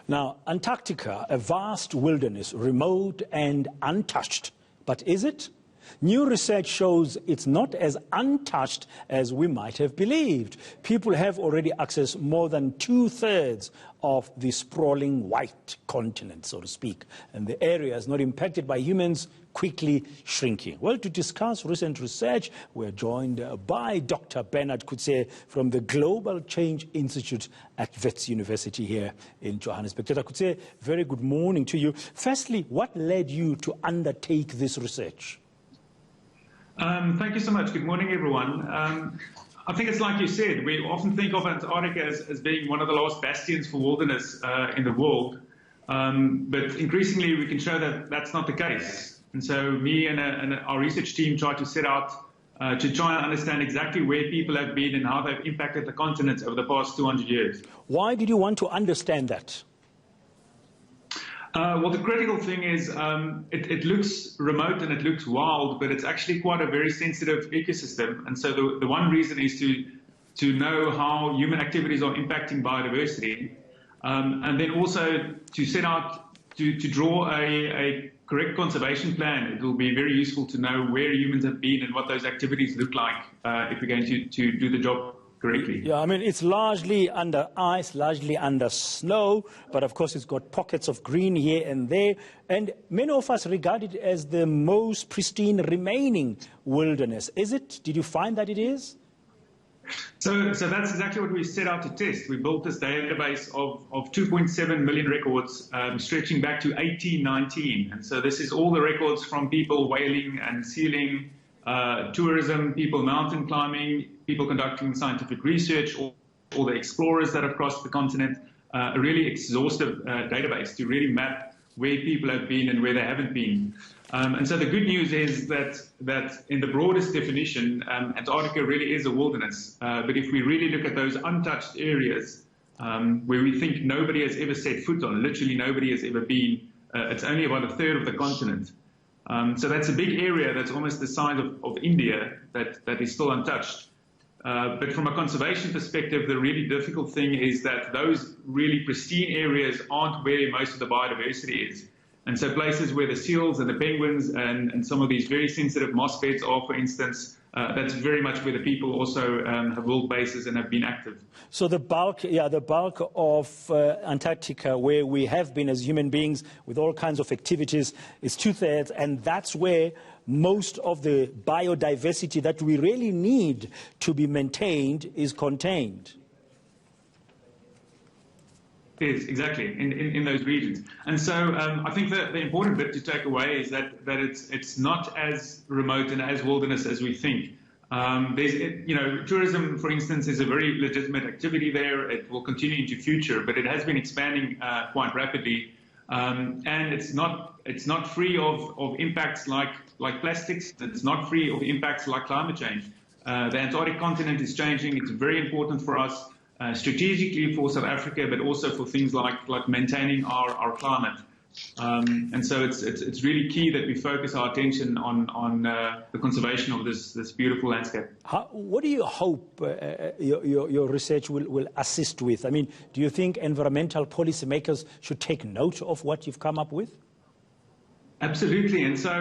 Now, Antarctica, a vast wilderness, remote and untouched. But is it? New research shows it's not as untouched as we might have believed. People have already accessed more than 2/3 of the sprawling white continent, so to speak, and the areas not impacted by humans quickly shrinking. Well, to discuss recent research, we're joined by Dr. Bernard Coetzee from the Global Change Institute at Wits University here in Johannesburg. Dr. Coetzee, very good morning to you. Firstly, what led you to undertake this research? Thank you so much. Good morning, everyone. I think it's like you said, we often think of Antarctica as being one of the last bastions for wilderness in the world, but increasingly we can show that that's not the case. And so me and our research team tried to set out to try and understand exactly where people have been and how they've impacted the continent over the past 200 years. Why did you want to understand that? Well, the critical thing is it looks remote and it looks wild, but it's actually quite a very sensitive ecosystem. And so the one reason is to know how human activities are impacting biodiversity, and then also to set out to draw a correct conservation plan. It will be very useful to know where humans have been and what those activities look like if we're going to do the job correctly. Yeah, I mean, it's largely under ice, largely under snow, but of course it's got pockets of green here and there, and many of us regard it as the most pristine remaining wilderness. Is it? Did you find that it is? So that's exactly what we set out to test. We built this database of 2.7 million records stretching back to 1819. And so this is all the records from people whaling and sealing, tourism, people mountain climbing, people conducting scientific research, all the explorers that have crossed the continent, a really exhaustive database to really map where people have been and where they haven't been. And so the good news is that in the broadest definition, Antarctica really is a wilderness. But if we really look at those untouched areas where we think nobody has ever set foot on, literally nobody has ever been, it's only about 1/3 of the continent. So that's a big area that's almost the size of India that is still untouched. But from a conservation perspective, the really difficult thing is that those really pristine areas aren't where most of the biodiversity is. And so places where the seals and the penguins and some of these very sensitive moss beds are, for instance, that's very much where the people also have built bases and have been active. So the bulk of Antarctica, where we have been as human beings with all kinds of activities, is 2/3, and that's where most of the biodiversity that we really need to be maintained is contained. Yes, exactly, in those regions. And so I think that the important bit to take away is that it's not as remote and as wilderness as we think. Tourism, for instance, is a very legitimate activity there. It will continue into future, but it has been expanding quite rapidly. And it's not free of impacts like plastics. It's not free of impacts like climate change. The Antarctic continent is changing. It's very important for us. Strategically for South Africa, but also for things like maintaining our climate. And so it's really key that we focus our attention on the conservation of this beautiful landscape. What do you hope your research will assist with? I mean, do you think environmental policymakers should take note of what you've come up with? Absolutely. And so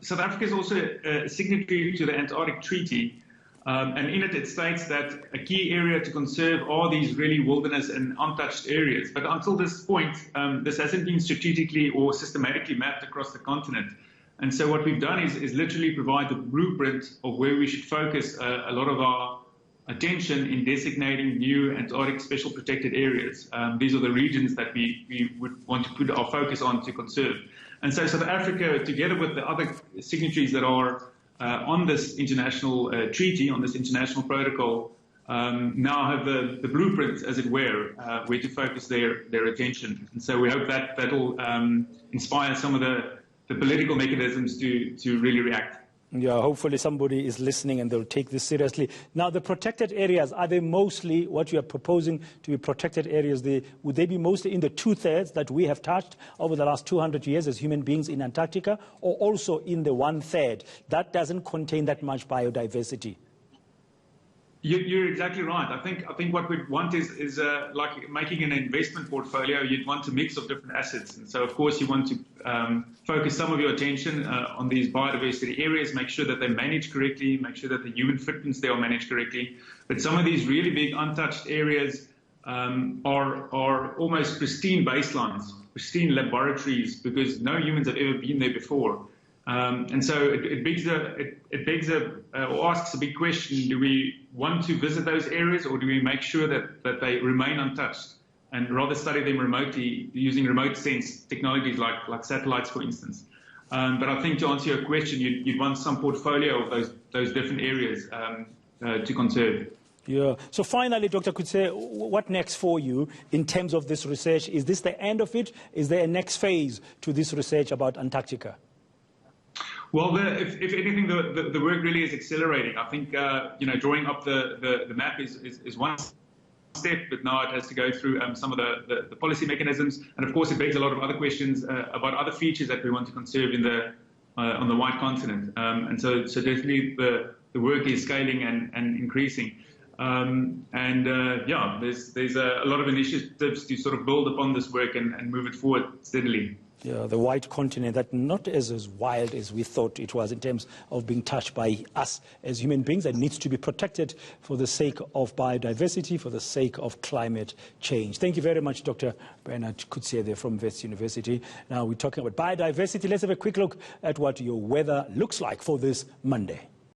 South Africa is also a signatory to the Antarctic Treaty. And in it states that a key area to conserve are these really wilderness and untouched areas. But until this point, this hasn't been strategically or systematically mapped across the continent. And so what we've done is literally provide the blueprint of where we should focus a lot of our attention in designating new Antarctic special protected areas. These are the regions that we would want to put our focus on to conserve. And so South Africa, together with the other signatories that are on this international treaty, on this international protocol, now have the blueprint, as it were, where to focus their attention. And so we hope that will inspire some of the political mechanisms to really react. Yeah, hopefully somebody is listening and they'll take this seriously. Now, the protected areas, are they mostly what you are proposing to be protected areas? Would they be mostly in the 2/3 that we have touched over the last 200 years as human beings in Antarctica, or also in the 1/3 that doesn't contain that much biodiversity? You're exactly right. I think what we'd want is like making an investment portfolio. You'd want a mix of different assets, and so of course you want to focus some of your attention on these biodiversity areas. Make sure that they're managed correctly. Make sure that the human footprints there are managed correctly. But some of these really big untouched areas are almost pristine baselines, pristine laboratories, because no humans have ever been there before. And so it asks a big question: do we want to visit those areas, or do we make sure that they remain untouched and rather study them remotely using remote sense technologies like satellites, for instance? But I think to answer your question, you'd want some portfolio of those different areas to conserve. Yeah. So finally, Dr. Coetzee, what next for you in terms of this research? Is this the end of it? Is there a next phase to this research about Antarctica? Well, if anything, the work really is accelerating. I think drawing up the map is one step, but now it has to go through some of the policy mechanisms, and of course it begs a lot of other questions about other features that we want to conserve on the white continent. And so definitely the work is scaling and increasing. There's a lot of initiatives to sort of build upon this work and move it forward steadily. Yeah, the white continent, that not as wild as we thought it was in terms of being touched by us as human beings, that needs to be protected for the sake of biodiversity, for the sake of climate change. Thank you very much, Dr. Bernard Coetzee there from Wits University. Now we're talking about biodiversity. Let's have a quick look at what your weather looks like for this Monday.